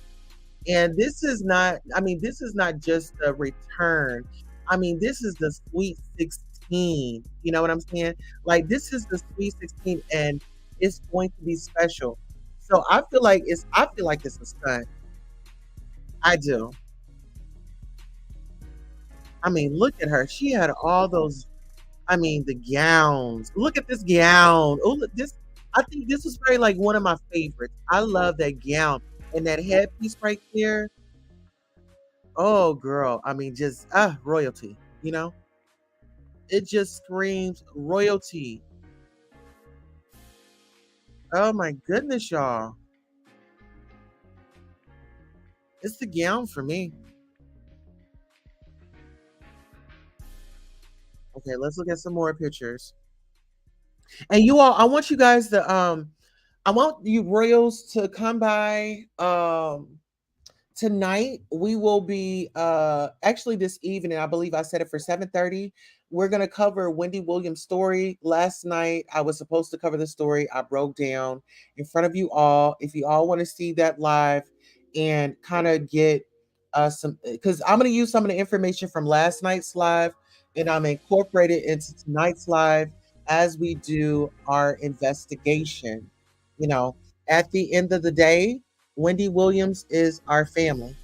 And this is not, I mean, this is not just a return. I mean, this is the Sweet 16. You know what I'm saying? Like this is the Sweet 16 and it's going to be special. So I feel like it's a stunt. I do. I mean, look at her. She had all those, I mean, the gowns. Look at this gown. Oh, look, this I think this was very like one of my favorites. I love that gown and that headpiece right there. Oh, girl. I mean, just royalty. You know, it just screams royalty. Oh my goodness, y'all. It's the gown for me. Okay, let's look at some more pictures. And you all, I want you guys to I want you royals to come by tonight. We will be actually this evening, I believe I said it for 7:30. We're gonna cover Wendy Williams' story. Last night I was supposed to cover the story. I broke down in front of you all. If you all want to see that live and kind of get some, because I'm gonna use some of the information from last night's live and I'm incorporated into tonight's live as we do our investigation. You know, at the end of the day, Wendy Williams is our family.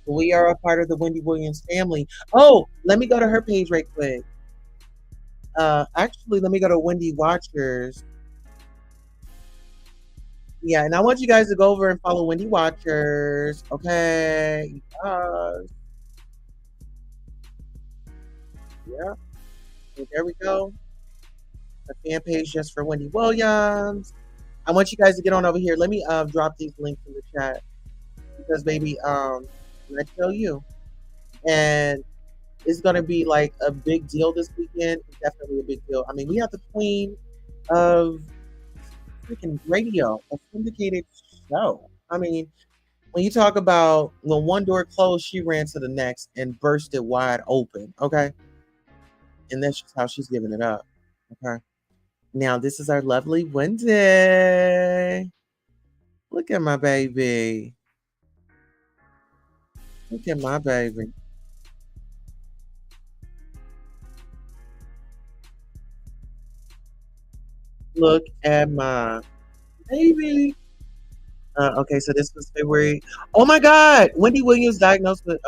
We are a part of the Wendy Williams family. Oh, let me go to her page right quick. Actually, let me go to Wendy Watchers. Yeah, and I want you guys to go over and follow Wendy Watchers. Okay. Yeah. And there we go. A fan page just for Wendy Williams. I want you guys to get on over here. Let me drop these links in the chat because baby, when I tell you, and it's gonna be like a big deal this weekend. It's definitely a big deal. I mean, we have the queen of freaking radio, a syndicated show. I mean, when you talk about when one door closed, she ran to the next and burst it wide open. Okay. And that's just how she's giving it up. Okay. Now, this is our lovely Wendy. Look at my baby. Look at my baby. Look at my baby. Okay, so this was February. Oh my God. Wendy Williams diagnosed with,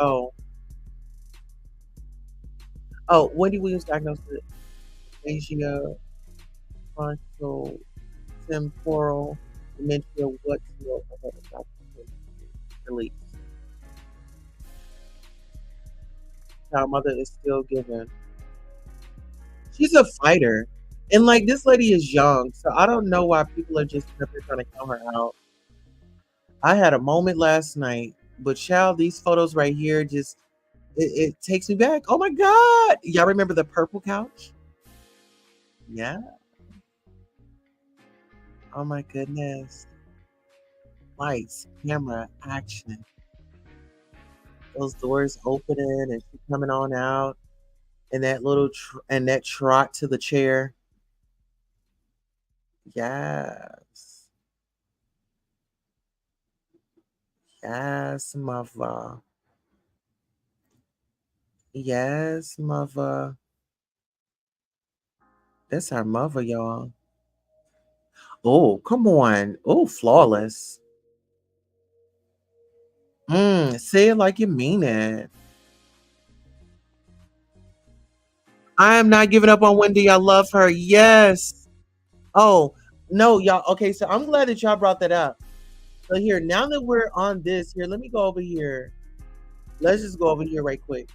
Wendy Williams diagnosed with aphasia, frontal temporal dementia. What's your release? Our mother is still giving. She's a fighter. And like this lady is young, so I don't know why people are just up here trying to count her out. I had a moment last night, but child, these photos right here just it takes me back. Oh my God. Y'all remember the purple couch? Yeah. Oh my goodness. Lights, camera, action. Those doors opening and she coming on out, and that little and that trot to the chair. Yes. Yes, mother. Yes, mother. That's our mother, y'all. Oh, come on. Oh, flawless. Say it like you mean it. I am not giving up on Wendy. I love her. Yes. Oh, no, y'all. Okay, so I'm glad that y'all brought that up. So here, now that we're on this, here, let me go over here. Let's just go over here right quick.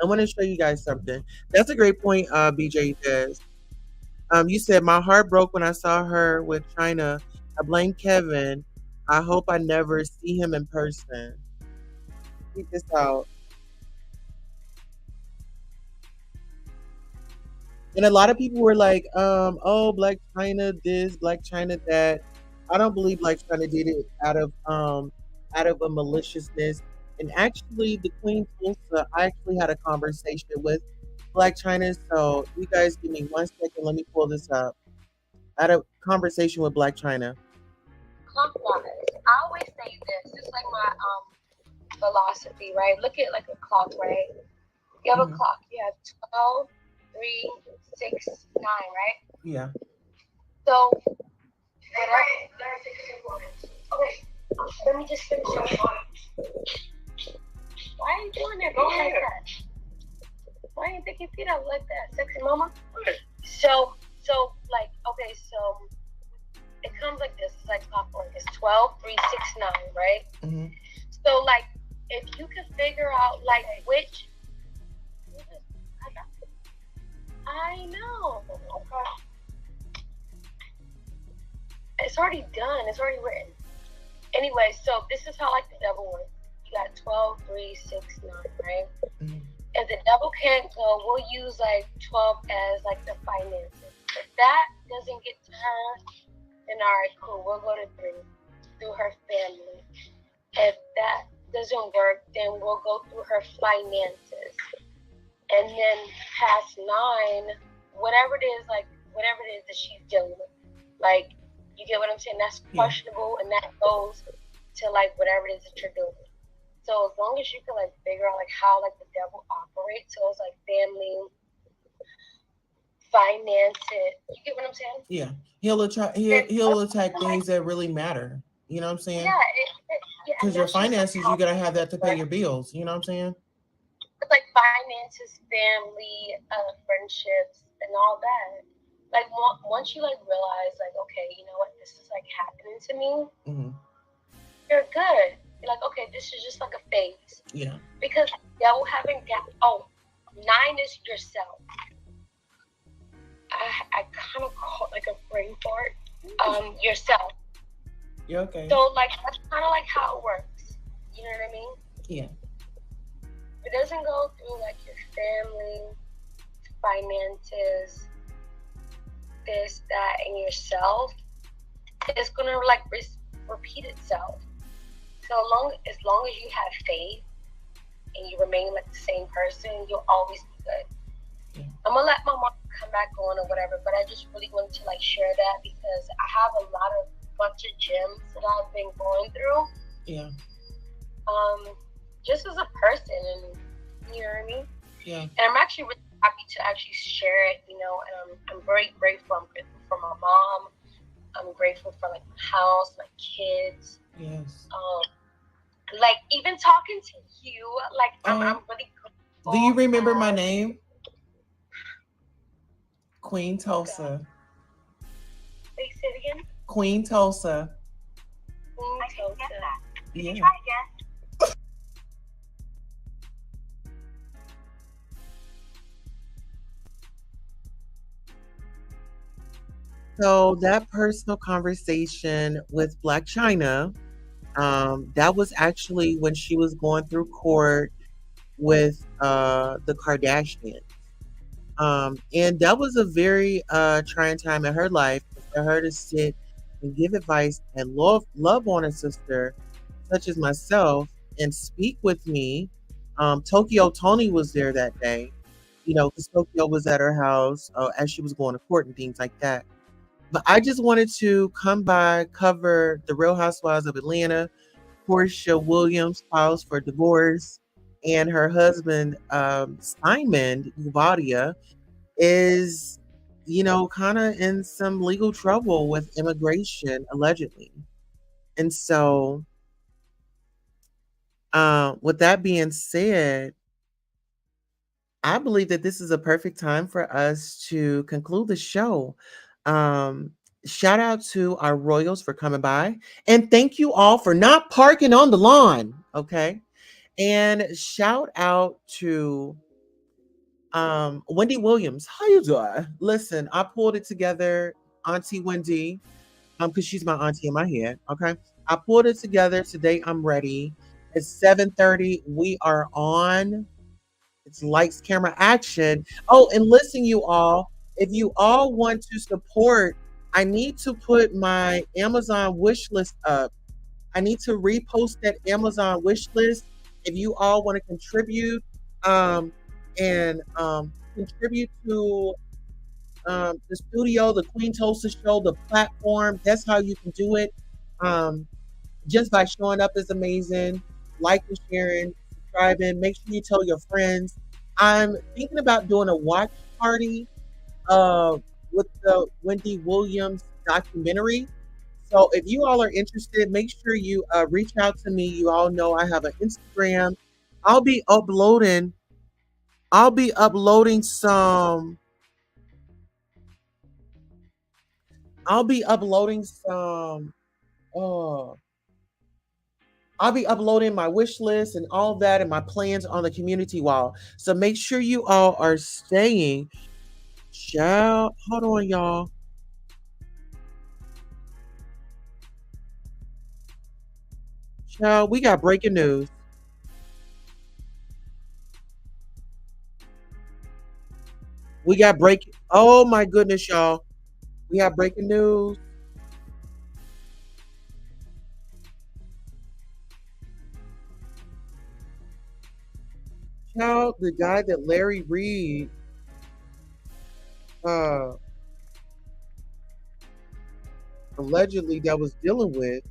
I want to show you guys something. That's a great point, BJ says. You said my heart broke when I saw her with China. I blame Kevin. I hope I never see him in person. Check this out. And a lot of people were like, oh, Black China this, Black China that. I don't believe Black China did it out of a maliciousness. And actually the Queen Tulsa, I actually had a conversation with Black China. So you guys give me 1 second, let me pull this up. I had a conversation with Black China. Clockwise. I always say this. It's like my philosophy, right? Look at like a clock, right? You have a clock. You have 12, 3, 6, 9, right? Yeah. So, okay, let me just finish up. Why are you doing that? Go like that. Why are you picking your feet up like that, sexy mama? So, like, okay, so it comes like this. It's like clockwork. It's 12, 3, 6, 9, right? Mm-hmm. So, like, if you can figure out, like, which... I know. Okay. It's already done. It's already written. Anyway, so this is how, like, the devil works. You got 12, 3, 6, 9, right? Mm-hmm. If the devil can't go, we'll use, like, 12 as, like, the finances. If that doesn't get to her, then all right, cool. We'll go to 3 through her family. If that doesn't work, then we'll go through her finances. And then past 9, whatever it is, like, whatever it is that she's dealing with. Like, you get what I'm saying? That's questionable, and that goes to, like, whatever it is that you're doing. So as long as you can, like, figure out, like, how, like, the devil operates, so it's, like, family, finance it. You get what I'm saying? Yeah. He'll attack things that really matter. You know what I'm saying? Yeah. Because your finances, you got to have that to pay your bills. You know what I'm saying? It's like finances, family, friendships, and all that. Like once you like realize, like, okay, you know what, this is like happening to me. Mm-hmm. You're good. You're like, okay, this is just like a phase. Yeah. Because devil having nine is yourself. I kind of call it like a brain fart. Yourself. You're okay. So like that's kind of like how it works. You know what I mean? Yeah. It doesn't go through like your family, finances, this, that, and yourself. It's gonna like repeat itself. So as long as you have faith and you remain like the same person, you'll always be good. Yeah. I'm gonna let my mom come back on or whatever, but I just really wanted to like share that because I have a bunch of gems that I've been going through. Yeah. Just as a person, and you know what I mean. Yeah. And I'm actually really happy to actually share it, you know. And I'm very grateful. I'm grateful for my mom. I'm grateful for like my house, my kids. Yes. Like even talking to you, like I'm really grateful. Do you remember my name? Queen Tulsa. Say it again. Queen Tulsa. Queen Tulsa. Yeah. Try again. So that personal conversation with Black China, that was actually when she was going through court with the Kardashians. And that was a very trying time in her life for her to sit and give advice and love on a sister such as myself and speak with me. Tokyo Tony was there that day, you know, because Tokyo was at her house as she was going to court and things like that. But I just wanted to come by, cover the Real Housewives of Atlanta. Porsha Williams files for divorce, and her husband, Simon Guobadia, is, you know, kind of in some legal trouble with immigration, allegedly. And so, with that being said, I believe that this is a perfect time for us to conclude the show. Um, Shout out to our royals for coming by, and thank you all for not parking on the lawn. Okay, and shout out to Wendy Williams. How you doing? Listen, I pulled it together, Auntie Wendy, because she's my auntie in my head. Okay, I pulled it together today. I'm ready. It's 7:30. We are on. It's lights, camera, action. Oh, and listen, you all, if you all want to support, I need to put my Amazon wish list up. I need to repost that Amazon wish list. If you all want to contribute and contribute to the studio, the Queen Tulsa Show, the platform, that's how you can do it. Just by showing up is amazing. Liking, sharing, subscribing. Make sure you tell your friends. I'm thinking about doing a watch party uh, with the Wendy Williams documentary. So if you all are interested, make sure you reach out to me. You all know I have an Instagram. I'll be uploading. I'll be uploading some. I'll be uploading some. Uh, I'll be uploading my wish list and all that and my plans on the community wall. So make sure you all are staying. Child, hold on, y'all. Child, we got breaking news. We got break. Oh my goodness, y'all. We have breaking news. Child, the guy that Larry Reed uh allegedly that was dealing with.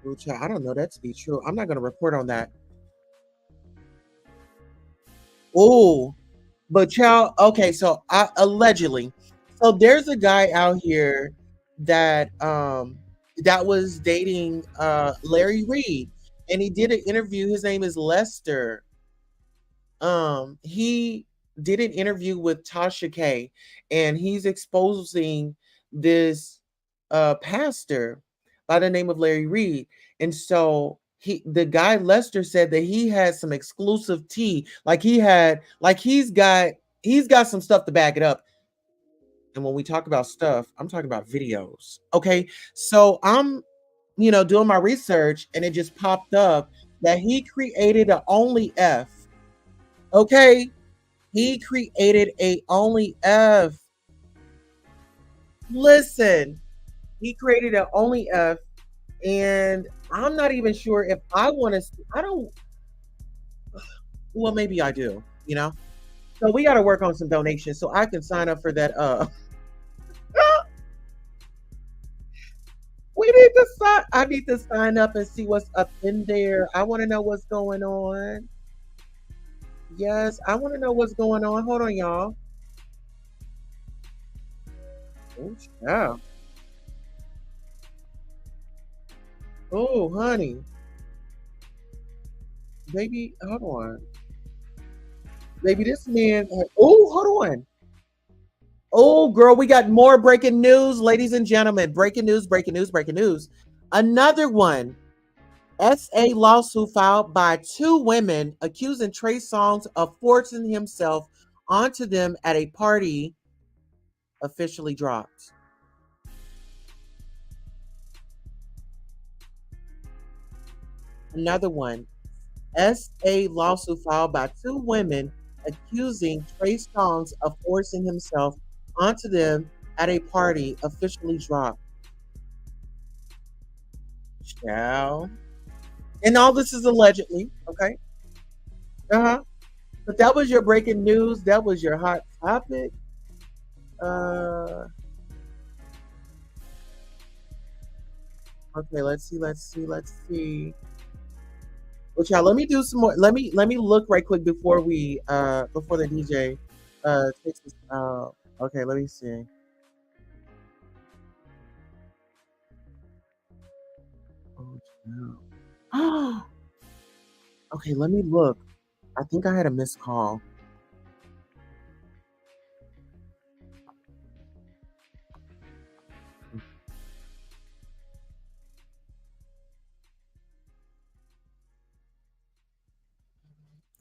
Which I don't know that to be true. I'm not gonna report on that. Oh, but child, okay, so allegedly. So there's a guy out here. that was dating Larry Reed, and he did an interview. His name is Lester. He did an interview with Tasha K, and he's exposing this pastor by the name of Larry Reed. And so the guy Lester said that he had some exclusive tea, like he's got some stuff to back it up. And when we talk about stuff, I'm talking about videos. Okay. So I'm, doing my research, and it just popped up that he created a only F. Okay. He created a only F. Listen, he created an only F, and I'm not even sure if I want to. I don't. Well, maybe I do. So we got to work on some donations so I can sign up for that. We need to sign. I need to sign up and see what's up in there. I want to know what's going on. Yes, I want to know what's going on. Hold on, y'all. Oh, yeah. Oh, honey. Baby, hold on. Baby, this man. Oh, hold on. Oh, girl, we got more breaking news, ladies and gentlemen. Breaking news, breaking news, breaking news. Another one. SA lawsuit filed by two women accusing Trey Songz of forcing himself onto them at a party officially dropped. Another one. SA lawsuit filed by two women accusing Trey Songz of forcing himself onto them at a party officially dropped. Ciao. And all this is allegedly, okay? Uh-huh. But that was your breaking news. That was your hot topic. Okay, let's see. Well, y'all, let me do some more. Let me look right quick before before the DJ takes us out. Okay, let me see. Oh, no. Okay, let me look. I think I had a missed call.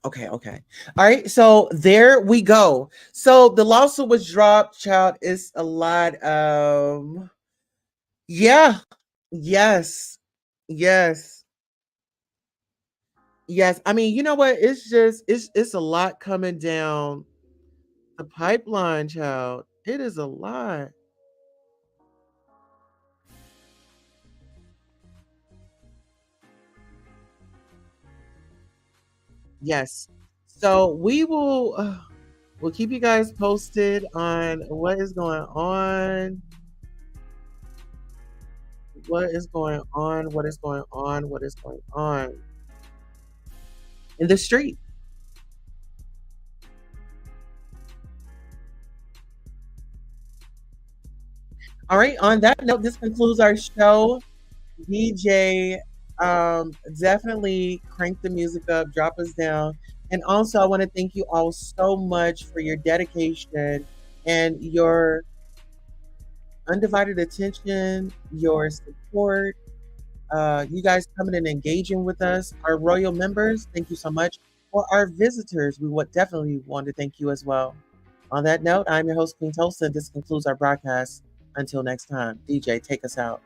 Okay. All right. So there we go. So the lawsuit was dropped, child. It's a lot. Yeah. Yes. Yes. Yes. I mean, you know what? It's a lot coming down the pipeline, child. It is a lot. Yes. So we'll keep you guys posted on what is going on. What is going on? What is going on? What is going on in the street? All right. On that note, this concludes our show. DJ, definitely crank the music up, drop us down. And also, I want to thank you all so much for your dedication and your undivided attention, your support. You guys coming and engaging with us. Our royal members, thank you so much. For our visitors, we would definitely want to thank you as well. On that note, I'm your host, Queen Tulsa. This concludes our broadcast. Until next time, DJ, take us out.